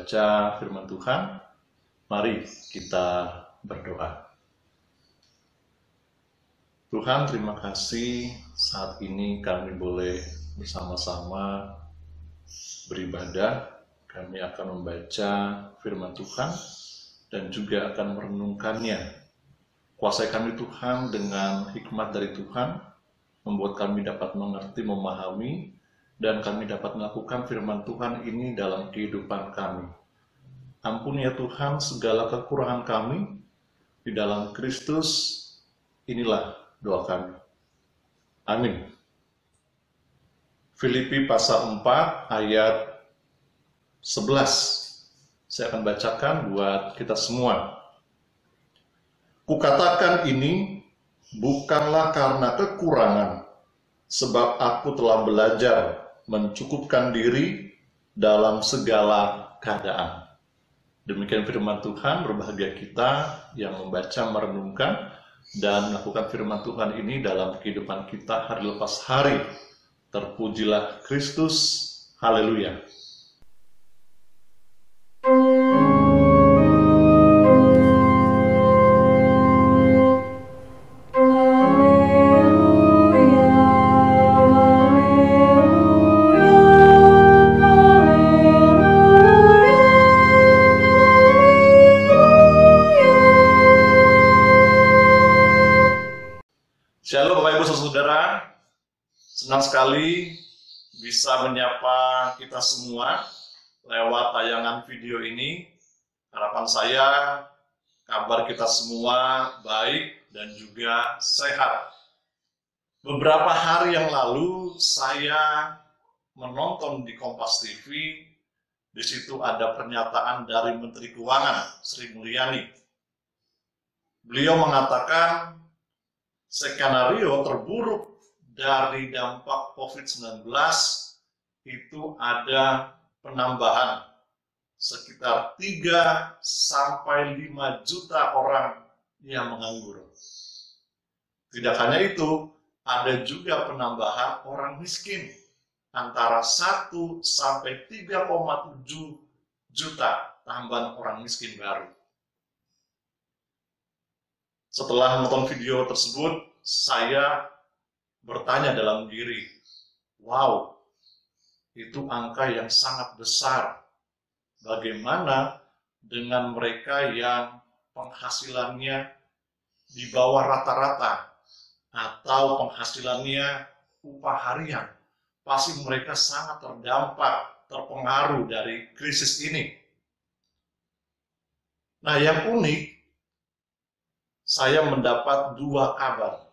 membaca firman Tuhan. Mari kita berdoa. Tuhan, terima kasih saat ini kami boleh bersama-sama beribadah. Kami akan membaca firman Tuhan dan juga akan merenungkannya. Kuasai kami Tuhan dengan hikmat dari Tuhan, membuat kami dapat mengerti, memahami, dan kami dapat melakukan firman Tuhan ini dalam kehidupan kami. Ampuni ya Tuhan segala kekurangan kami, di dalam Kristus inilah doa kami. Amin. Filipi pasal 4 ayat 11. Saya akan bacakan buat kita semua. Kukatakan ini bukanlah karena kekurangan, sebab aku telah belajar mencukupkan diri dalam segala keadaan. Demikian firman Tuhan. Berbahagia kita yang membaca, merenungkan, dan melakukan firman Tuhan ini dalam kehidupan kita hari lepas hari. Terpujilah Kristus. Haleluya. Shalom Bapak Ibu Saudara, senang sekali bisa menyapa kita semua lewat tayangan video ini. Harapan saya kabar kita semua baik dan juga sehat. Beberapa hari yang lalu saya menonton di Kompas TV, di situ ada pernyataan dari Menteri Keuangan Sri Mulyani. Beliau mengatakan skenario terburuk dari dampak COVID-19 itu ada penambahan sekitar 3 sampai 5 juta orang yang menganggur. Tidak hanya itu, ada juga penambahan orang miskin antara 1 sampai 3,7 juta tambahan orang miskin baru. Setelah menonton video tersebut, saya bertanya dalam diri, wow, itu angka yang sangat besar. Bagaimana dengan mereka yang penghasilannya di bawah rata-rata atau penghasilannya upah harian? Pasti mereka sangat terdampak, terpengaruh dari krisis ini. Nah, yang unik, saya mendapat 2 kabar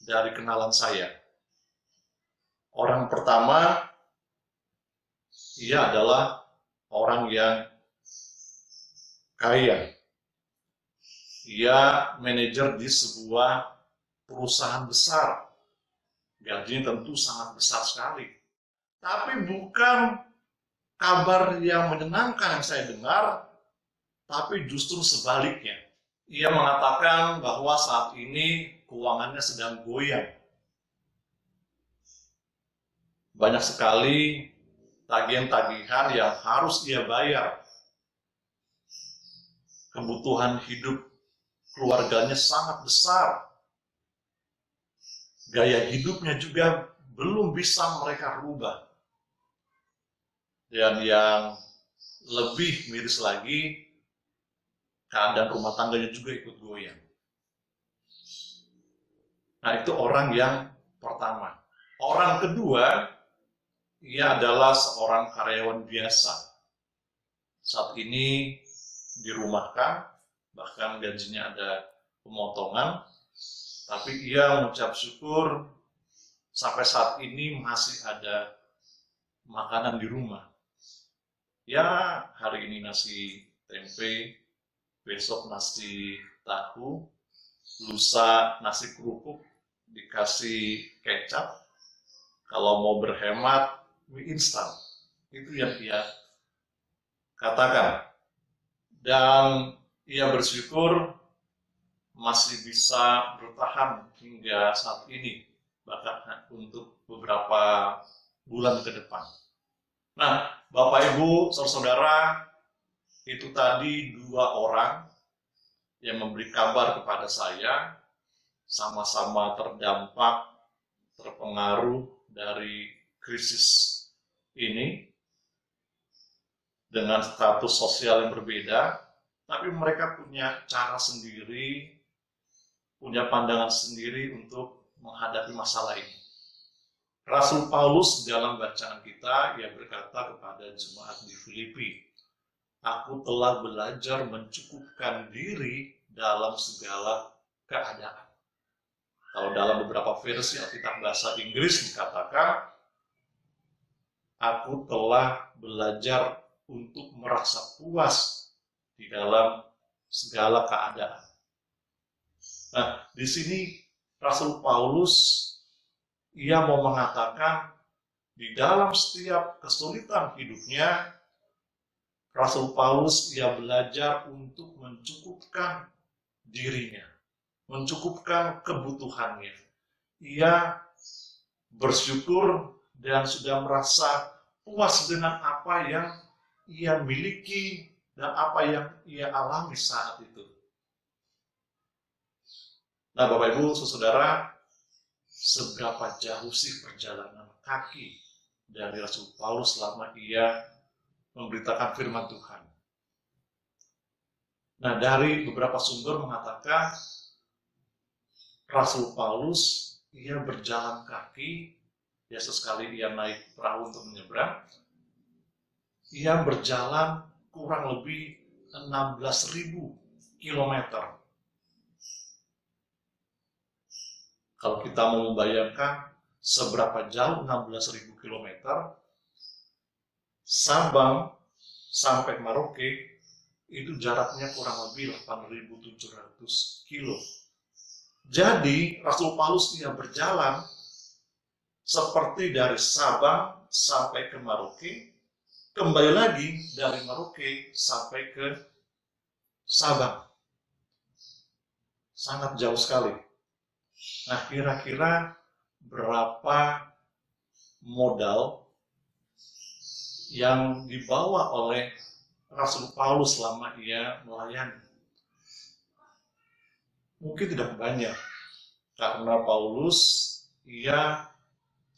dari kenalan saya. Orang pertama, ia adalah orang yang kaya. Ia manajer di sebuah perusahaan besar. Gajinya tentu sangat besar sekali. Tapi bukan kabar yang menyenangkan yang saya dengar, tapi justru sebaliknya. Ia mengatakan bahwa saat ini keuangannya sedang goyang. Banyak sekali tagihan-tagihan yang harus ia bayar. Kebutuhan hidup keluarganya sangat besar. Gaya hidupnya juga belum bisa mereka rubah. Dan yang lebih miris lagi, keadaan rumah tangganya juga ikut goyang. Nah, itu orang yang pertama. Orang kedua, ia adalah seorang karyawan biasa. Saat ini dirumahkan, bahkan gajinya ada pemotongan, tapi ia mengucap syukur sampai saat ini masih ada makanan di rumah. Ya, hari ini nasi tempe, besok nasi tahu, lusa nasi kerupuk dikasih kecap. Kalau mau berhemat, mie instan. Itu yang ia katakan. Dan ia bersyukur masih bisa bertahan hingga saat ini, bahkan untuk beberapa bulan ke depan. Nah, Bapak Ibu, saudara-saudara, Itu tadi 2 orang yang memberi kabar kepada saya, sama-sama terdampak, terpengaruh dari krisis ini dengan status sosial yang berbeda, tapi mereka punya cara sendiri, punya pandangan sendiri untuk menghadapi masalah ini. Rasul Paulus dalam bacaan kita, ia berkata kepada jemaat di Filipi, "Aku telah belajar mencukupkan diri dalam segala keadaan." Kalau dalam beberapa versi Alkitab bahasa Inggris dikatakan, "Aku telah belajar untuk merasa puas di dalam segala keadaan." Nah, di sini Rasul Paulus ia mau mengatakan di dalam setiap kesulitan hidupnya, Rasul Paulus ia belajar untuk mencukupkan dirinya, mencukupkan kebutuhannya. Ia bersyukur dan sudah merasa puas dengan apa yang ia miliki dan apa yang ia alami saat itu. Nah, Bapak Ibu, Saudara, seberapa jauh sih perjalanan kaki dari Rasul Paulus selama ia memberitakan firman Tuhan? Nah, dari beberapa sumber mengatakan Rasul Paulus ia berjalan kaki, ya sesekali ia naik perahu untuk menyeberang, ia berjalan kurang lebih 16.000 kilometer. Kalau kita mau membayangkan seberapa jauh 16.000 kilometer, Sabang sampai Merauke itu jaraknya kurang lebih 8.700 kilo. Jadi Rasul Paulus ia berjalan seperti dari Sabang sampai ke Merauke, kembali lagi dari Merauke sampai ke Sabang. Sangat jauh sekali. Nah, kira-kira berapa modal yang dibawa oleh Rasul Paulus selama ia melayani? Mungkin tidak banyak, karena Paulus ia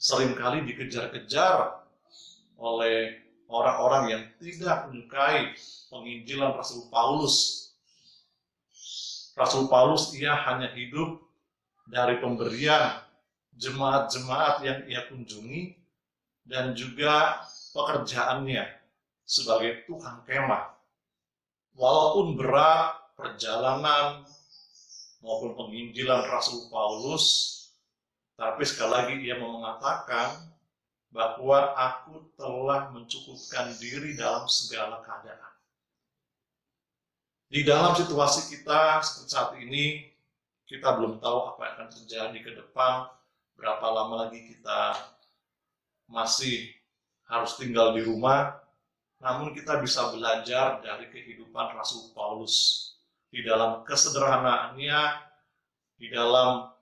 seringkali dikejar-kejar oleh orang-orang yang tidak menyukai penginjilan Rasul Paulus. Rasul Paulus ia hanya hidup dari pemberian jemaat-jemaat yang ia kunjungi dan juga pekerjaannya sebagai tukang kemah. Walaupun berat perjalanan maupun penginjilan Rasul Paulus, tapi sekali lagi ia mengatakan bahwa aku telah mencukupkan diri dalam segala keadaan. Di dalam situasi kita seperti saat ini, kita belum tahu apa yang akan terjadi ke depan, berapa lama lagi kita masih harus tinggal di rumah, namun kita bisa belajar dari kehidupan Rasul Paulus. Di dalam kesederhanaannya, di dalam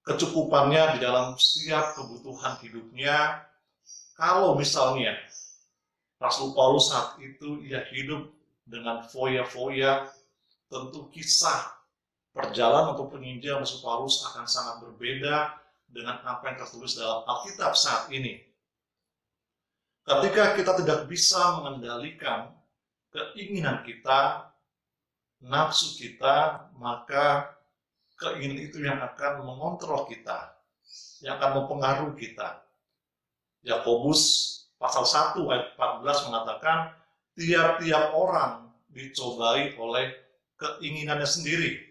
kecukupannya, di dalam setiap kebutuhan hidupnya. Kalau misalnya Rasul Paulus saat itu ia hidup dengan foya-foya, tentu kisah perjalanan atau penginjilan Rasul Paulus akan sangat berbeda dengan apa yang tertulis dalam Alkitab saat ini. Ketika kita tidak bisa mengendalikan keinginan kita, nafsu kita, maka keinginan itu yang akan mengontrol kita, yang akan mempengaruhi kita. Yakobus pasal 1 ayat 14 mengatakan, tiap-tiap orang dicobai oleh keinginannya sendiri.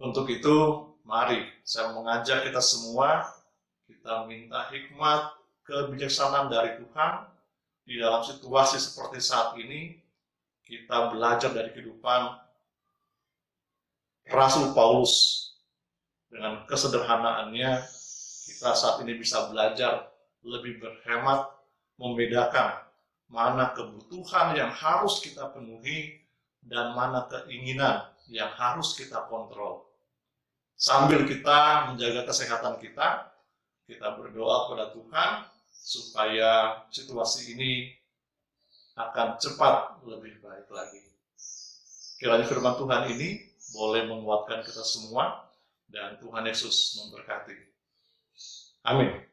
Untuk itu, mari saya mengajak kita semua, kita minta hikmat, kebijaksanaan dari Tuhan. Di dalam situasi seperti saat ini, kita belajar dari kehidupan Rasul Paulus. Dengan kesederhanaannya, kita saat ini bisa belajar lebih berhemat, membedakan mana kebutuhan yang harus kita penuhi dan mana keinginan yang harus kita kontrol. Sambil kita menjaga kesehatan kita berdoa kepada Tuhan supaya situasi ini akan cepat lebih baik lagi. Kiranya firman Tuhan ini boleh menguatkan kita semua, dan Tuhan Yesus memberkati. Amin.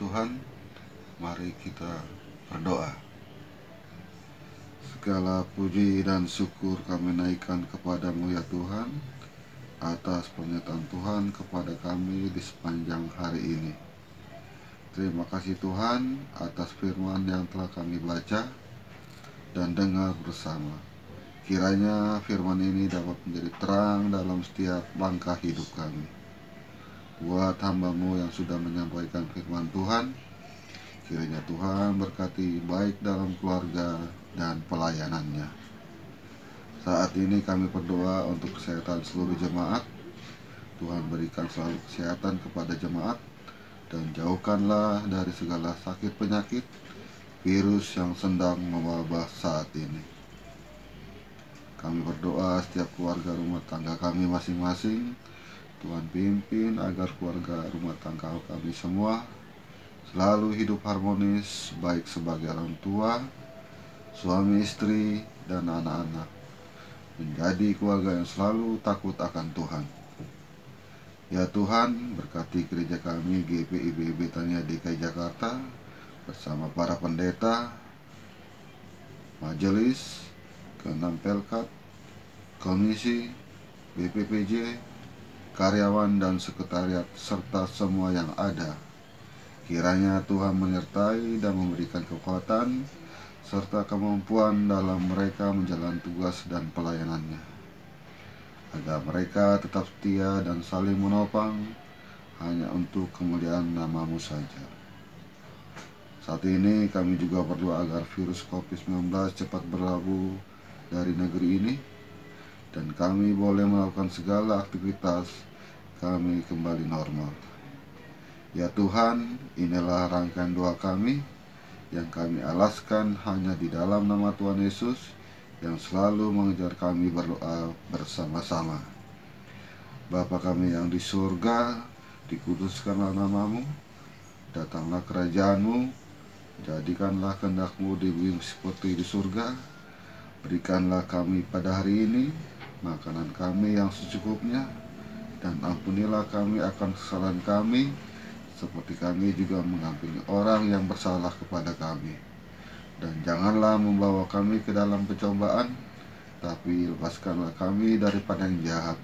Tuhan, mari kita berdoa. Segala puji dan syukur kami naikkan kepadamu ya Tuhan, atas pernyataan Tuhan kepada kami di sepanjang hari ini. Terima kasih Tuhan atas firman yang telah kami baca dan dengar bersama. Kiranya firman ini dapat menjadi terang dalam setiap langkah hidup kami. Buat hamba-Mu yang sudah menyampaikan firman Tuhan, kiranya Tuhan berkati baik dalam keluarga dan pelayanannya. Saat ini kami berdoa untuk kesehatan seluruh jemaat. Tuhan berikan selalu kesehatan kepada jemaat, dan jauhkanlah dari segala sakit penyakit, virus yang sedang mewabah saat ini. Kami berdoa setiap keluarga rumah tangga kami masing-masing, Tuhan pimpin agar keluarga rumah tangga kami semua selalu hidup harmonis, baik sebagai orang tua, suami istri, dan anak-anak, menjadi keluarga yang selalu takut akan Tuhan. Ya Tuhan, berkati gereja kami GPIB Betania DKI Jakarta bersama para pendeta, majelis, keenam Pelkat, komisi, BPPJ, karyawan dan sekretariat, serta semua yang ada. Kiranya Tuhan menyertai dan memberikan kekuatan serta kemampuan dalam mereka menjalani tugas dan pelayanannya, agar mereka tetap setia dan saling menopang hanya untuk kemuliaan nama-Mu saja. Saat ini kami juga berdoa agar virus COVID-19 cepat berlabuh dari negeri ini, dan kami boleh melakukan segala aktivitas kami kembali normal. Ya Tuhan, inilah rangkaian doa kami yang kami alaskan hanya di dalam nama Tuhan Yesus yang selalu mengejar kami berdoa bersama-sama. Bapa kami yang di surga, dikuduskanlah namamu, datanglah kerajaan-Mu, jadikanlah kehendak-Mu di bumi seperti di surga. Berikanlah kami pada hari ini makanan kami yang secukupnya, dan ampunilah kami akan kesalahan kami, seperti kami juga mengampuni orang yang bersalah kepada kami. Dan janganlah membawa kami ke dalam pencobaan, tapi lepaskanlah kami daripada yang jahat.